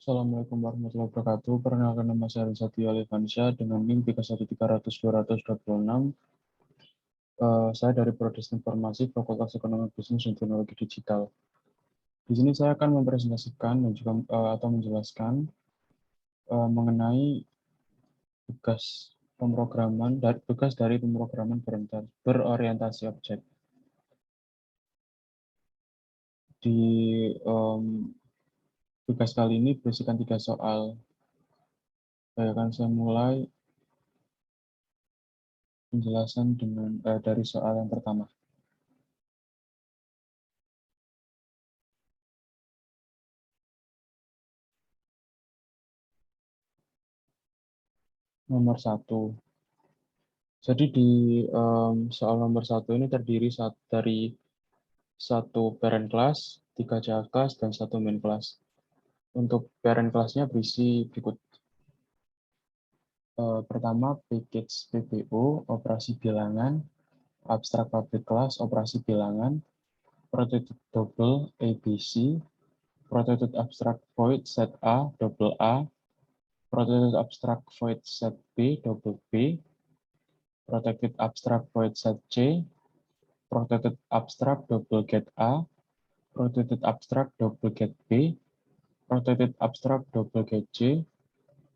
Assalamualaikum warahmatullahi wabarakatuh. Perkenalkan, nama saya Rizati Olivansyah dengan NIM 31300-226. Saya dari Prodi Informasi Fakultas Ekonomi Bisnis dan Teknologi Digital. Di sini saya akan mempresentasikan dan juga atau menjelaskan mengenai tugas dari pemrograman berorientasi objek. Di tugas kali ini berisikan 3 soal. Saya akan mulai penjelasan dari soal yang pertama. Nomor 1. Jadi di soal nomor 1 ini terdiri dari 1 parent class, 3 child class, dan 1 main class. Untuk parent class-nya berisi berikut. Pertama, package PPO, operasi bilangan, abstract public class, operasi bilangan, protected double ABC, protected abstract void set A, double A, protected abstract void set B, double B, protected abstract void set C, protected abstract double get A, protected abstract double get B, protected abstract double get C,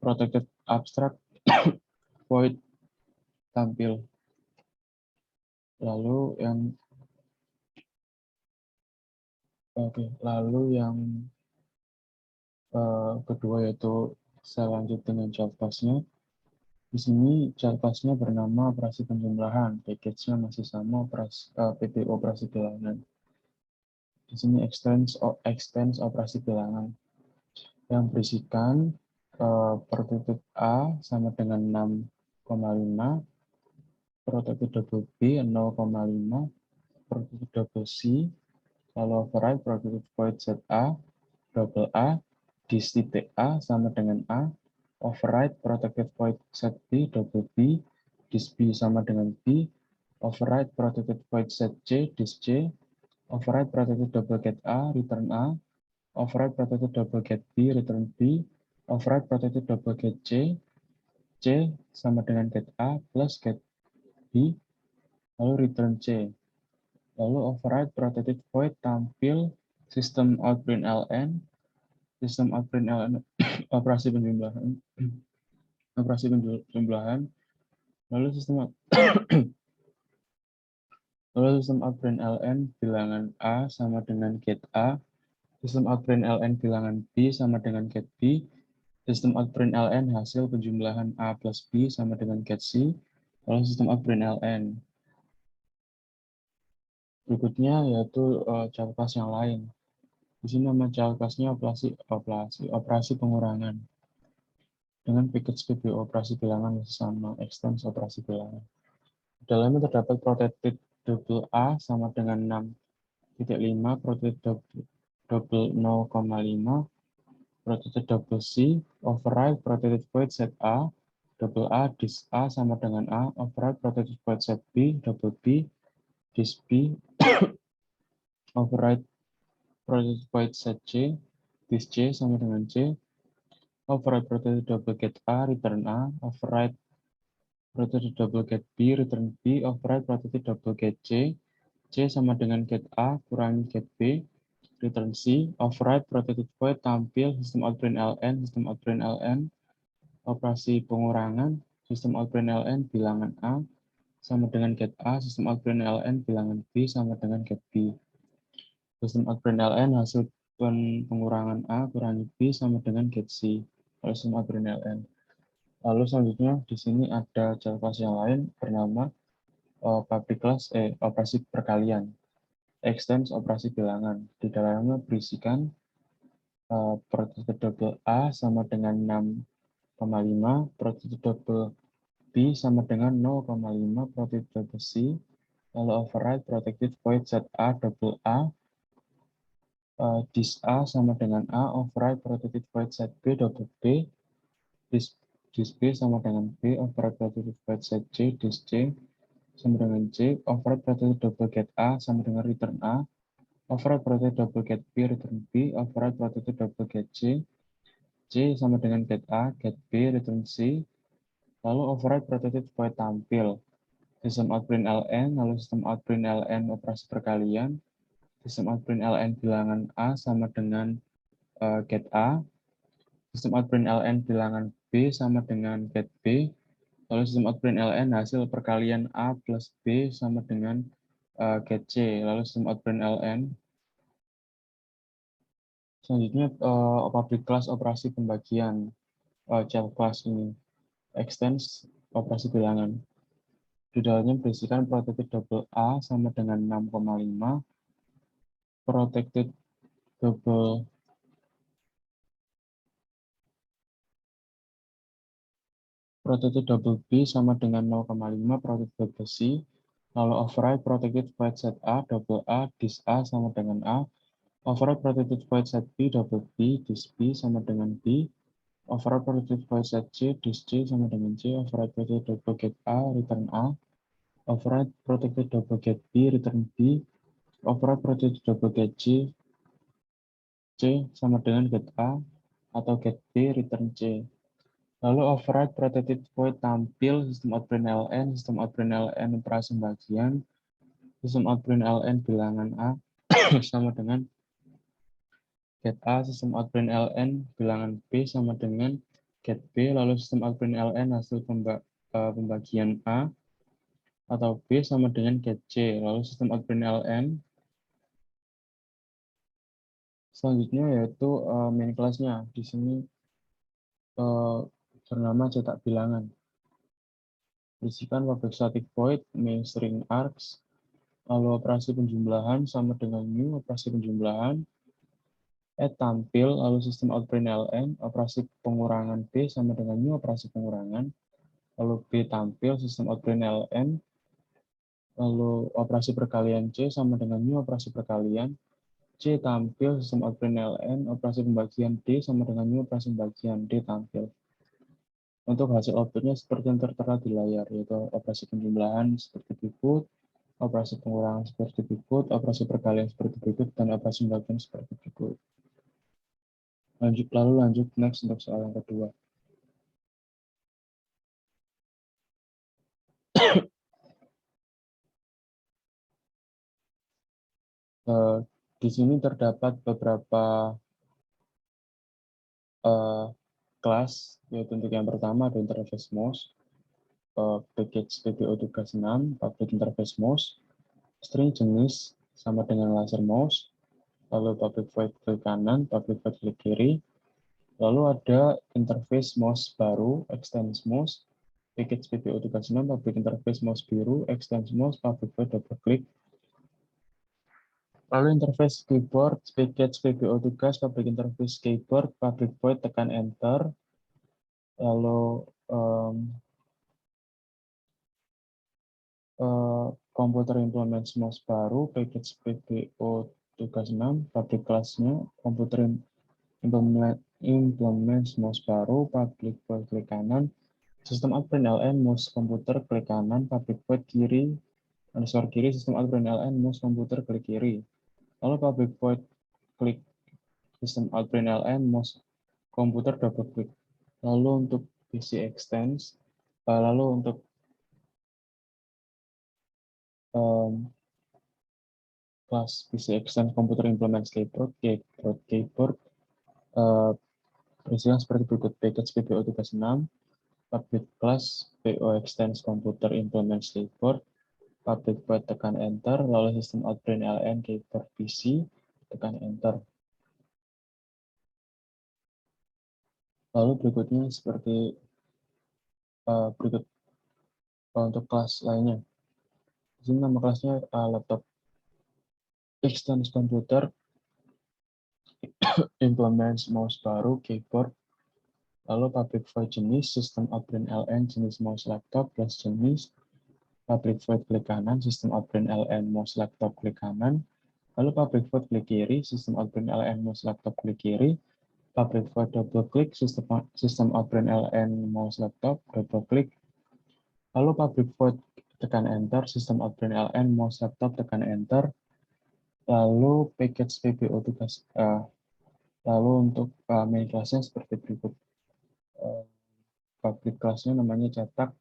protected abstract void tampil. Lalu yang kedua yaitu saya lanjut dengan child class-nya. Di sini child class-nya bernama operasi penjumlahan, package-nya masih sama PPO operasi bilangan. Di sini extends operasi bilangan yang berisikan protected A sama dengan 6,5, protected double B 0,5, protected double C, lalu override protected void set A, double A, dis titik A sama dengan A, override protected void set B, double B, dis B sama dengan B, override protected void set C, dis C, override protected double get A, return A, override protected double get B, return B, override protected double get C, C sama dengan get A plus get B, lalu return C. Lalu override protected void tampil sistem out print ln, operasi penjumlahan, lalu sistem out print ln bilangan A sama dengan get A, sistem out print ln bilangan B sama dengan get B, sistem out print ln hasil penjumlahan A plus B sama dengan get C, lalu sistem out print ln. Berikutnya yaitu child class yang lain. Di sini nama child class-nya operasi pengurangan. Dengan package PPO operasi bilangan sama extends operasi bilangan. Dalamnya terdapat protected double A sama dengan 6,5, protected double 0,5, protected double C, override protected void set A, double A, dis A sama dengan A, override protected void set B, double B, dis B, override protected void set C, dis C sama dengan C, override protected double get A, return A, override protected double get B, return B, override protected double get C, C sama dengan get A kurangi get B, return C, override protected void tampil sistem out print ln, operasi pengurangan, sistem out print ln bilangan A sama dengan get A, sistem out print ln bilangan B sama dengan get B. Sistem out print ln hasil pengurangan A kurangi B sama dengan get C. Lalu sistem out print ln. Lalu selanjutnya di sini ada child class yang lain bernama public class operasi perkalian. Extends operasi bilangan. Di dalamnya berisikan protected double A sama dengan 6,5, protected double B sama dengan 0,5, protected double C, lalu override protected void set A double A, dis A sama dengan A, override protected void set B double B, dis B sama dengan B, override protected void set C, dis C sama dengan C, override protected double get A sama dengan return A, override protected double get B, return B, override protected double get C, C sama dengan get A, get B, return C. Lalu override protected void tampil. Sistem out print ln, lalu sistem out print ln operasi perkalian. Sistem out print ln bilangan A sama dengan get A. Sistem out print ln bilangan B sama dengan get B. Lalu sistem out print ln hasil perkalian A plus B sama dengan get C. Lalu sistem out print ln. Selanjutnya public class operasi pembagian child class ini. Extends operasi bilangan. Di dalamnya berisikan protected double A sama dengan 6,5, protected double B sama dengan 0,5, protected double C, lalu override protected void set A, double A, dis A sama dengan A, override protected void set B, double B, dis B sama dengan B, override protected void set C, dis C sama dengan C, override protected double get A, return A, override protected double get B, return B, override protected double get C sama dengan get A atau get B, return C. Lalu override protected void tampil sistem outprint ln, sistem outprint ln operasi bagian, sistem outprint ln bilangan A sama dengan get A, sistem outprint ln bilangan B sama dengan get B, lalu sistem outprint ln hasil pembagian A atau B sama dengan get C, lalu sistem outprint ln selanjutnya yaitu main kelasnya. Di sini bernama cetak bilangan. Berisikan public static void, main string args, lalu operasi penjumlahan sama dengan new, operasi penjumlahan, add tampil, lalu sistem outprint ln, operasi pengurangan B sama dengan new, operasi pengurangan, lalu B tampil, sistem outprint ln, lalu operasi perkalian C sama dengan new, operasi perkalian, C tampil, sistem outprint ln, operasi pembagian D sama dengan new, operasi pembagian D tampil. Untuk hasil outputnya seperti yang tertera di layar, yaitu operasi penjumlahan seperti berikut, operasi pengurangan seperti berikut, operasi perkalian seperti berikut, dan operasi pembagian seperti berikut. Lalu lanjut next untuk soal yang kedua. Di sini terdapat beberapa kelas, yaitu untuk yang pertama ada interface mouse, package PPO tugas 6, public interface mouse, string jenis sama dengan laser mouse, lalu public void klik kanan, public void klik kiri, lalu ada interface mouse baru, extends mouse, package PPO tugas 6, public interface mouse biru, extends mouse, public void double click. Lalu interface keyboard, package PPO tugas, public interface keyboard, public void tekan enter. Lalu komputer implement mouse baru, package PPO tugas 6, public class-nya, komputer implement mouse baru, public void klik kanan, sistem outprint ln mouse komputer klik kanan, public void kiri, underscore kiri, sistem outprint ln mouse komputer klik kiri. Lalu public void klik sistem outprint ln mouse komputer double klik. Lalu untuk PC extends, lalu untuk kelas PC extend komputer implement keyboard, berisikan seperti berikut: package PPO tugas 6, public class PO extends komputer implement keyboard, public void tekan enter, lalu sistem outprint ln keyboard PC tekan enter. Lalu berikutnya seperti berikut untuk kelas lainnya. Di sini nama kelasnya laptop extends komputer implements mouse baru keyboard, lalu public void jenis sistem outprint ln jenis mouse laptop plus jenis, public void klik kanan sistem outprint ln mouse laptop klik kanan, lalu public void klik kiri sistem outprint ln mouse laptop klik kiri, public void double klik sistem outprint ln mouse laptop double klik, lalu public void tekan enter sistem outprint ln mouse laptop tekan enter, lalu package PPO tugas Lalu untuk main kelasnya seperti berikut. Public kelasnya namanya cetak.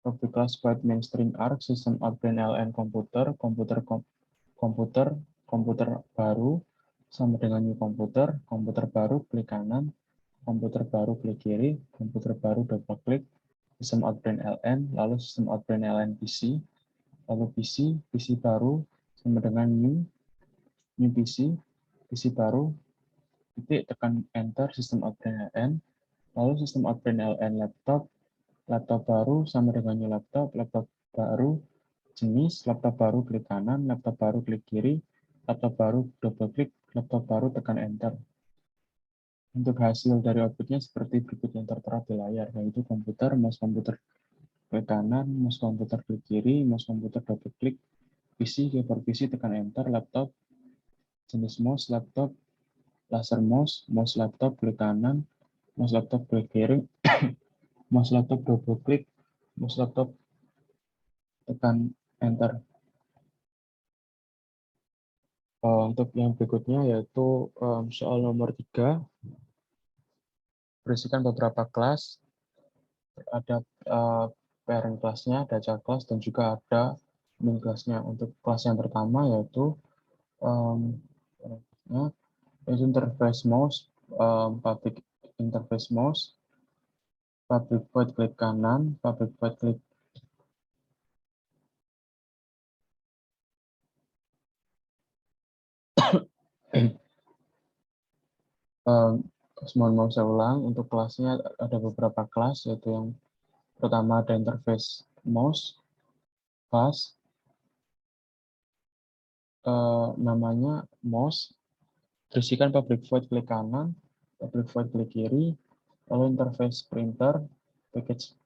Public class void mainstream arc sistem outbrain LN komputer, komputer baru sama dengan new komputer baru klik kanan, komputer baru klik kiri, komputer baru double klik, sistem outbrain LN, lalu sistem outbrain LN PC, lalu PC baru sama dengan new PC baru, titik tekan enter sistem outbrain LN, lalu sistem outbrain LN laptop baru sama dengan new laptop baru, jenis, laptop baru klik kanan, laptop baru klik kiri, laptop baru double klik, laptop baru tekan enter. Untuk hasil dari outputnya seperti berikut yang tertera di layar, yaitu mouse komputer klik kanan, mouse komputer klik kiri, mouse komputer double klik, keyboard PC tekan enter, laptop, jenis mouse, laptop, laser mouse laptop klik kanan, mouse laptop klik kiri, mouse laptop double klik, mouse laptop tekan enter. Untuk yang berikutnya yaitu soal nomor 3, berisikan beberapa kelas, ada parent kelasnya, ada child class, dan juga ada main kelasnya. Untuk kelas yang pertama yaitu interface mouse, public interface mouse, public void klik kanan, public void klik mohon maaf saya ulang, untuk kelasnya ada beberapa kelas, yaitu yang pertama ada interface mouse class, namanya mouse, berisikan public void klik kanan, public void klik kiri, lalu interface printer, package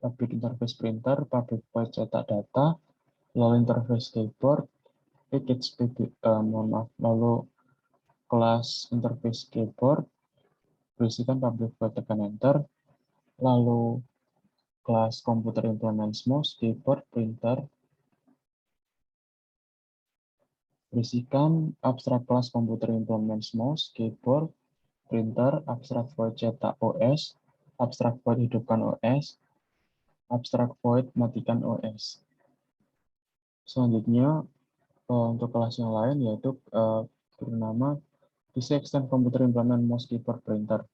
public interface printer, public void cetak data, lalu interface keyboard, package lalu kelas interface keyboard, berisikan public void tekan enter, lalu kelas komputer implements mouse, keyboard, printer, berisikan abstrak kelas komputer implements mouse, keyboard, printer, abstrak void cetak OS, abstrak void hidupkan OS, abstrak void matikan OS. Selanjutnya untuk kelas yang lain yaitu bernama PC Extend Computer Implement Mouse Keyboard Printer.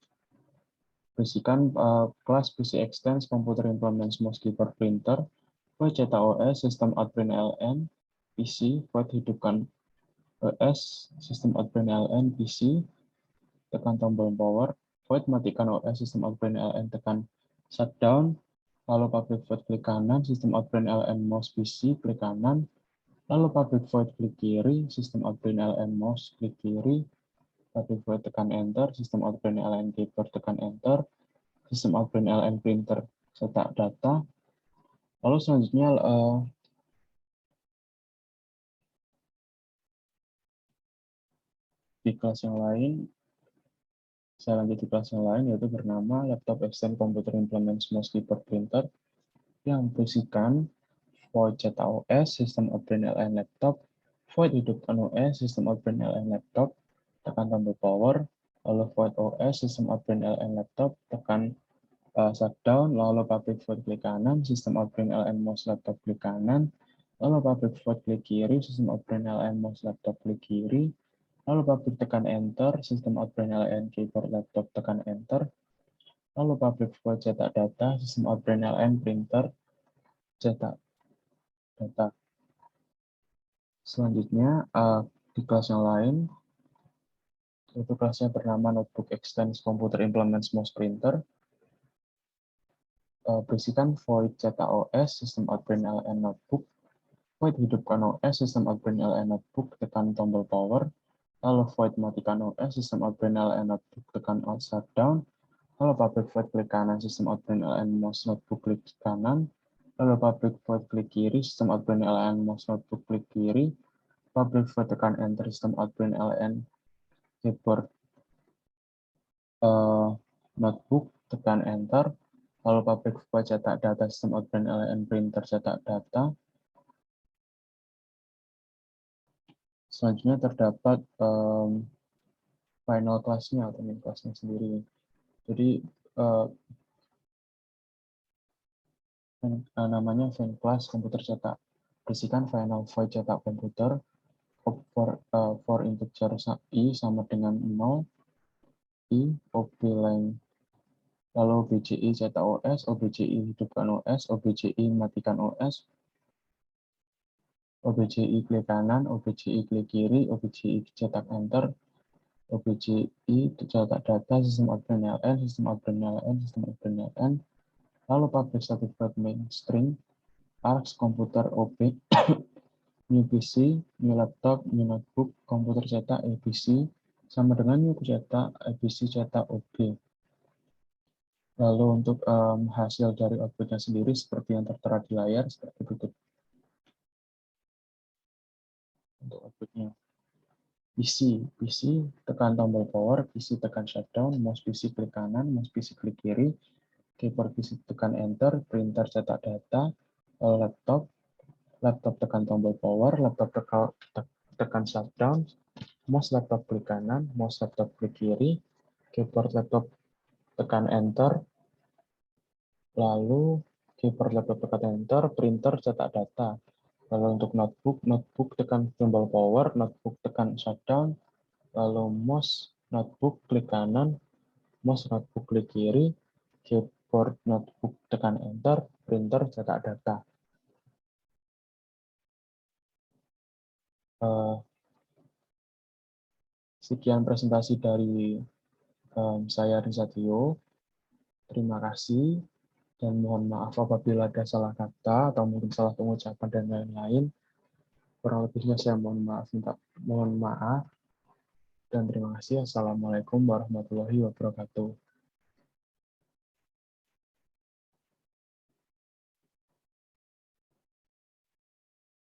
Berisikan kelas PC Extend Computer Implement Mouse Keyboard Printer, void cetak OS, sistem outbrain LN, PC, void hidupkan OS, sistem outbrain LN, PC, tekan tombol power, void matikan OS, sistem outbrain LN, tekan shutdown, lalu public void klik kanan, sistem outbrain LN mouse PC, klik kanan, lalu public void klik kiri, sistem outbrain LN mouse, klik kiri, public void tekan enter, sistem outbrain LN keyboard tekan enter, sistem outbrain LN printer cetak data. Lalu selanjutnya di kelas yang lain, saya lanjut di kelas yang lain yaitu bernama Laptop Extend Computer Implements Mouse Keyboard Printer yang berisikan void cetak OS, sistem outbrain LN laptop, void hidupkan OS, sistem outbrain LN laptop, tekan tombol power, lalu void OS, sistem outbrain LN laptop, tekan shutdown, lalu public void klik kanan, sistem outbrain LN mouse laptop klik kanan, lalu public void klik kiri, sistem outbrain LN mouse laptop klik kiri, lalu public tekan enter, sistem outbrain LN keyboard laptop tekan enter, lalu public void cetak data, sistem outbrain LN printer cetak data. Selanjutnya di kelas yang lain, yaitu kelasnya bernama Notebook Extends Computer Implements Mouse Printer, berisikan void cetak OS, sistem outbrain LN notebook, void hidupkan OS, sistem outbrain LN notebook, tekan tombol power, lalu void matikan OS, sistem outbrain LN notebook, tekan out shutdown, lalu public void klik kanan, sistem outbrain LN mouse notebook klik kanan, lalu public void klik kiri, sistem outbrain LN mouse notebook klik kiri, public void tekan enter, sistem outbrain LN keyboard notebook tekan enter, lalu public void cetak data, sistem outbrain LN printer cetak data. Selanjutnya terdapat final class-nya atau main class-nya sendiri. Jadi namanya final class komputer cetak. Berisikan final void cetak komputer for integer i sama dengan 0, i ob length. Lalu OBJI cetak OS, OBJI hidupkan OS, OBJI matikan OS, OBJI klik kanan, OBJI klik kiri, OBJI cetak enter, OBJI cetak data, sistem out LN, sistem out LN, sistem out LN, lalu public static void main string, args komputer OB, new PC, new laptop, new notebook, komputer cetak ABC, sama dengan new cetak ABC cetak OB. Lalu untuk hasil dari outputnya sendiri seperti yang tertera di layar, seperti itu untuk outputnya. PC tekan tombol power, PC tekan shutdown, mouse PC klik kanan, mouse PC klik kiri, keyboard PC tekan enter, printer cetak data, laptop tekan tombol power, laptop tekan shutdown, mouse laptop klik kanan, mouse laptop klik kiri, keyboard laptop tekan enter, lalu keyboard laptop tekan enter, printer cetak data. Lalu untuk notebook tekan tombol power, notebook tekan shutdown, lalu mouse notebook klik kanan, mouse notebook klik kiri, keyboard notebook tekan enter, printer cetak data. Sekian presentasi dari saya Rizatio. Terima kasih dan mohon maaf apabila ada salah kata atau mungkin salah pengucapan dan lain-lain. Kurang lebihnya saya mohon maaf dan terima kasih. Assalamualaikum warahmatullahi wabarakatuh.